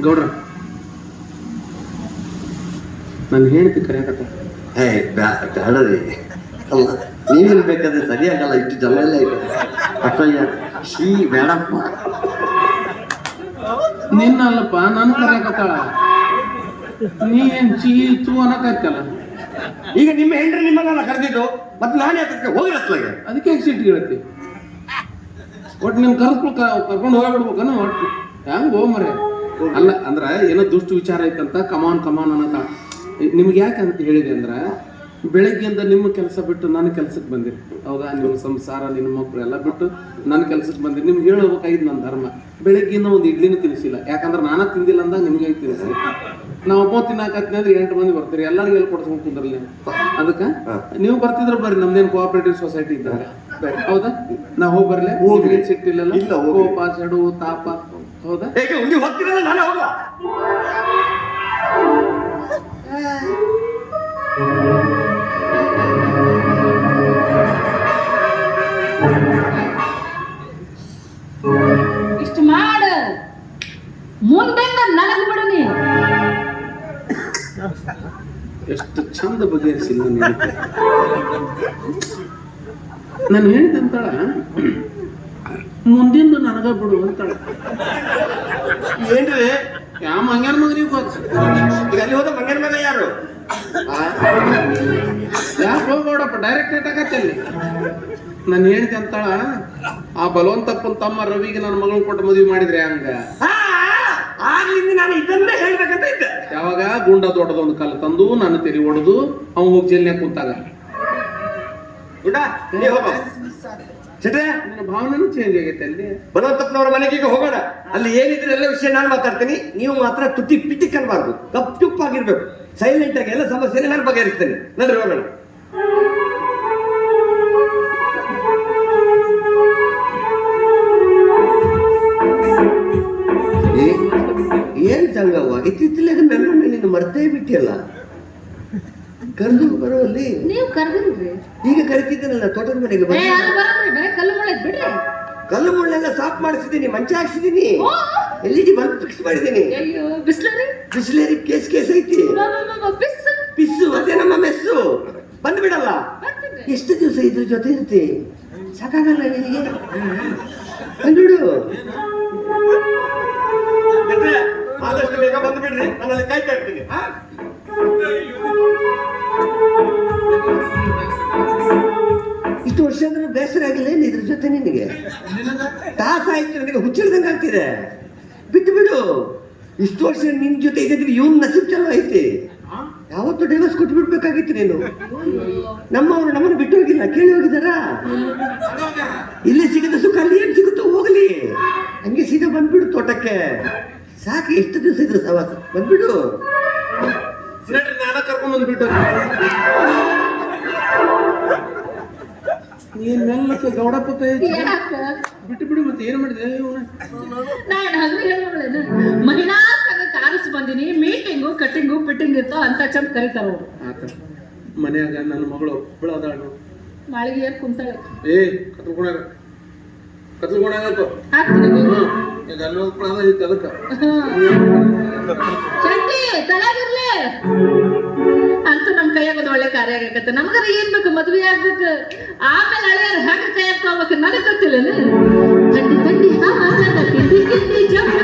ಗೌಡ್ರ ನಾನು ಹೇಳ್ತಿ ಕರೆಯಕತ್ತ ಬೇಡರಿ ಅಲ್ಲ ನೀವೇನು ಬೇಕಾದ್ರೆ ಸರಿಯಾಗಲ್ಲ ಇಷ್ಟು ಜನ ಎಲ್ಲ ಇದೆ ಅಕ್ಕಯ್ಯ ಶೀ ಬೇಡಪ್ಪ ನಿನ್ನಲ್ಲಪ್ಪ ನಾನು ಕರೆಯಕತ್ತಾಳ ನೀ ಏನ್ ಚೀ ತೂ ಅನ್ನಕತ್ತಲ್ಲ. ಈಗ ನಿಮ್ಮ ಹೆಂಡ್ರಿ ನಿಮ್ಮನ್ನೆಲ್ಲ ಕರೆದಿದ್ದು ಮತ್ತೆ ನಾನು ಯಾಕೆ ಹೋಗಿರತ್ಲಾಗೆ ಅದಕ್ಕೆ ಸಿಟ್ಟಿಗೆ ಹೇಳ್ತಿ ಒಟ್ಟು ನಿನ್ ಕರ್ಕೊಂಡು ಹೋಗ್ಬಿಡ್ಬೇಕನ ಒಟ್ಟು ಹೆಂಗ್ ಹೋಗ್ಮರೆ ಅಲ್ಲ ಅಂದ್ರ ಏನೋ ದುಷ್ಟ ವಿಚಾರ ಐತಂತ ಕಮಾನ್ ಅನ್ನಕ ನಿಮ್ಗೆ ಯಾಕೆ ಅಂತ ಹೇಳಿದೆ ಅಂದ್ರ ಬೆಳಗ್ಗೆಯಿಂದ ನಿಮ್ಮ ಕೆಲಸ ಬಿಟ್ಟು ನನ್ನ ಕೆಲ್ಸಕ್ಕೆ ಬಂದಿರಿ ಹೌದಾ, ನಿಮ್ಮ ಸಂಸಾರ ನಿನ್ನ ಮಕ್ಕಳು ಎಲ್ಲ ಬಿಟ್ಟು ನನ್ನ ಕೆಲ್ಸಕ್ಕೆ ಬಂದಿರಿ. ನಿಮ್ಗೆ ಹೇಳ್ಬೇಕಾಗಿದ್ದು ನನ್ನ ಧರ್ಮ. ಬೆಳಗ್ಗಿನ ಒಂದು ಇಡ್ಲಿನೂ ತಿನ್ನಿಸಿಲ್ಲ, ಯಾಕಂದ್ರೆ ನಾನ ತಿಂದಿಲ್ಲ ಅಂದಾಗ ನಿಮ್ಗೆ ಹೇಗೆ ತಿನ್ನಿಸಿ. ನಾವು ಒಬ್ಬ ತಿನ್ನಾಕತ್ತೀನಿ ಅಂದ್ರೆ 8 ಮಂದಿ ಬರ್ತೀರಿ, ಎಲ್ಲರಿಗೂ ಎಲ್ಲಿ ಕೊಡ್ಸ್ಕೊಂಡು ಕುಂದ್ರಲಿ. ಅದಕ್ಕೆ ನೀವು ಬರ್ತಿದ್ರೆ ಬರ್ರಿ, ನಮ್ದೇನು ಕೋಆಪರೇಟಿವ್ ಸೊಸೈಟಿ ಇದ್ದಾರೆ ಹೌದಾ, ನಾ ಹೋಗಿ ಬರ್ಲಿ. ಹೋಗಿ ಸಿಟ್ಟಿಲ್ಲ, ಕೋಪ ಸೆಡು ತಾಪ ಹೌದಾ. ಇಷ್ಟು ಮಾಡ ಮುಂದೆಂದ ನನಗ್ ಬಿಡು ನೀ. ಎಷ್ಟು ಚಂದ ಬಗೆಹರಿಸಿಲ್ಲ ನಾನು ಹೇಳ್ತಂತಾಳ ಮುಂದಿಂದು ನನಗ ಬಿಡು ಅಂತಾಳ. ಏನ್ರಿ ಯಾವ ಮಂಗ್ಯಾನ ಮಗ ನೀವು ಗೊತ್ತ? ಈಗ ಅಲ್ಲಿ ಹೋದ ಮಂಗನ ಮಗ ಯಾರು? ಯಾಕೆ ಹೋಗ್ಬೇಡಪ್ಪ, ಡೈರೆಕ್ಟ್ ಇಟ್ಟಾಕತ್ತಲ್ಲಿ. ನಾನು ಹೇಳ್ತಿ ಅಂತಾಳ ಆ ಬಲವಂತಪ್ಪನ ತಮ್ಮ ರವಿಗೆ ನನ್ನ ಮಗಳನ್ನ ಕೊಟ್ಟು ಮದುವೆ ಮಾಡಿದ್ರೆ ಹಂಗ. ಆಗ್ಲಿಂದ ನಾನು ಇದನ್ನೇ ಹೇಳ್ಬೇಕಂತ ಇದ್ದೆ. ಯಾವಾಗ ಗುಂಡ ದೊಡ್ಡದೊಂದು ಕಲ್ಲು ತಂದು ನನ್ನ ತೆರಿ ಹೊಡೆದು ಅವ್ನು ಹೋಗಿ ಜೈಲ್ನ್ಯಾಗ ಕುಂತಾಗ ನನ್ನ ಭಾವನೆನೂ ಚೇಂಜ್ ಆಗೈತೆ. ಅಲ್ಲಿ ಬಲವಂತಪ್ಪನವರ ಮನೆಗೆ ಈಗ ಹೋಗೋಣ. ಅಲ್ಲಿ ಏನಿದ್ರೆ ಎಲ್ಲ ವಿಷಯ ನಾನು ಮಾತಾಡ್ತೀನಿ, ನೀವು ಮಾತ್ರ ತುಟಿ ಪಿಟಿಕ್ ಅನ್ಬಾರ್ದು, ಗಪ್ ಚುಪ್ ಆಗಿರ್ಬೇಕು, ಸೈಲೆಂಟ್ ಆಗಿ ಎಲ್ಲ ಸಮಸ್ಯೆ ನಾನು ಬಗೆಹರಿಸ್ತೇನೆ. ನಡ್ರಿ ಹೋಗೋಣ. ಏನ್ ಸಂಗವ್ವ ಇತ್ತಿತ್ತಲಾಗ ನನ್ನ ನೀನು ಮರ್ತೇ ಬಿಟ್ಟಿಯಲ್ಲ. ಕರೆದು ಬರುವಲ್ಲಿ ನೀವು ಕರೆದ್ರಿ, ಈಗ ಕರಿತಿದ್ದೀನಲ್ಲ ತೋಟದ ಮನೆಗೆ ಬರೇ ಕಲ್ಲು ಮುಳ್ಳ ಬಿಡ್ರಿ. ಕಲ್ಲು ಮುಳ್ಳೆಲ್ಲ ಸಾಫ್ ಮಾಡಿಸಿದೀನಿ, ಮಂಚ ಹಾಕ್ಸಿದೀನಿ, LED ಬಲ್ಬ್ ಫಿಕ್ಸ್ ಮಾಡಿದೀನಿ. ಬಿಸ್ಲೇರಿ ಕೇಸ್ ಐತಿ. ಪಿಸ್ಸು ಅದೇ ನಮ್ಮ ಮೆಸ್ಸು. ಬಂದ್ಬಿಡಲ್ಲ. ಎಷ್ಟು ದಿವಸ ಇದ್ರ ಜೊತೆ ಇರ್ತಿ, ಸಾಕಾಗಲ್ಲ ನಿನಗೆ? ಬಂದ್ಬಿಡು. ಆದಷ್ಟು ಬೇಗ ಬಂದ್ಬಿಡ್ರಿ, ನನ್ನಲ್ಲಿ ಕಾಯ್ತಾ ಇರ್ತೀನಿ. ಇಷ್ಟು ವರ್ಷ ಅಂದ್ರೆ ಬೇಸರ ಆಗಿಲ್ಲ ಏನು ಇದ್ರ ಜೊತೆ ನಿನಗೆ? ತಾಸ ಆಯ್ತು ನನಗೆ ಹುಚ್ಚಿಡ್ದಂಗೆ ಆಗ್ತಿದೆ. ಬಿಟ್ಟು ಬಿಡು. ಇಷ್ಟು ವರ್ಷ ನಿನ್ ಜೊತೆ ಇದ್ದಿದ್ರೆ ಇವನ್ ನಸೀಬ್ ಚಲೋ ಐತಿ. ಯಾವತ್ತು ಡೈವರ್ಸ್ ಕೊಟ್ಟು ಬಿಡ್ಬೇಕಾಗಿತ್ತು ನೀನು. ನಮ್ಮವರು ನಮ್ಮನ್ನು ಬಿಟ್ಟು ಹೋಗಿಲ್ಲ, ಕೇಳಿ ಹೋಗಿದಾರ. ಇಲ್ಲಿ ಸಿಗದ ಸುಖ ಅಲ್ಲಿ ಏನ್ ಸಿಗುತ್ತೋ ಹೋಗ್ಲಿ, ಹಂಗೆ ಸೀದಾ ಬಂದ್ಬಿಡು ತೋಟಕ್ಕೆ. ಸಾಕು, ಎಷ್ಟು ದಿವಸ ಇದ್ರು ಸವಾಸ. ಬಂದ್ಬಿಡು. ನಾನ ಕರ್ಕೊಂಡ್ ಬಂದ್ಬಿಟ್ಟು ನೀನ್ ಮೆಲ್ಲಕ್ಕೆ ಗೌಡಪ್ಪ ಬಿಟ್ಟು ಬಿಡು. ಮತ್ತೆ ಏನ್ ಮಾಡಿದೆ? ಮಹಿಳಾ ಸಂಘಕ್ಕೆ ಆರಿಸಿ ಬಂದಿನಿ, ಮೀಟಿಂಗು ಕಟ್ಟಿಂಗು ಫಿಟ್ಟಿಂಗ್ ಇರ್ತೋ ಅಂತ ಚಂದ ಕರೀತಾರ ಅವ್ರು. ಮನ್ಯಾಗ ನನ್ನ ಮಗಳು ಒಬ್ಬಳು ಅದಾಳು, ಮಾಳಿಗೆ ಕುಂತಾಳೆ. ಕತ್ಲ್ಕೊಂಡಾಗ ಚಂಡಿ ತಳಗಿರ್ಲಿ ಅಂತೂ ನಮ್ ಕೈಯಾಗ ಒಂದು ಒಳ್ಳೆ ಕಾರ್ಯ ಆಗತ್ತೆ. ನಮ್ಗಾರ ಏನ್ ಬೇಕು, ಮದ್ವೆ ಆಗ್ಬೇಕು, ಆಮೇಲೆ ಹಳೆಯರು ಹೆಂಗ ಕೈಯಾಗ ತಗೋಬೇಕು ನನಗ್ ಗೊತ್ತಿಲ್ಲ. ತಂಡಿ ತಂಡಿ ತಿಂಡಿ ಕಿಂಡಿ ಜಂಪ್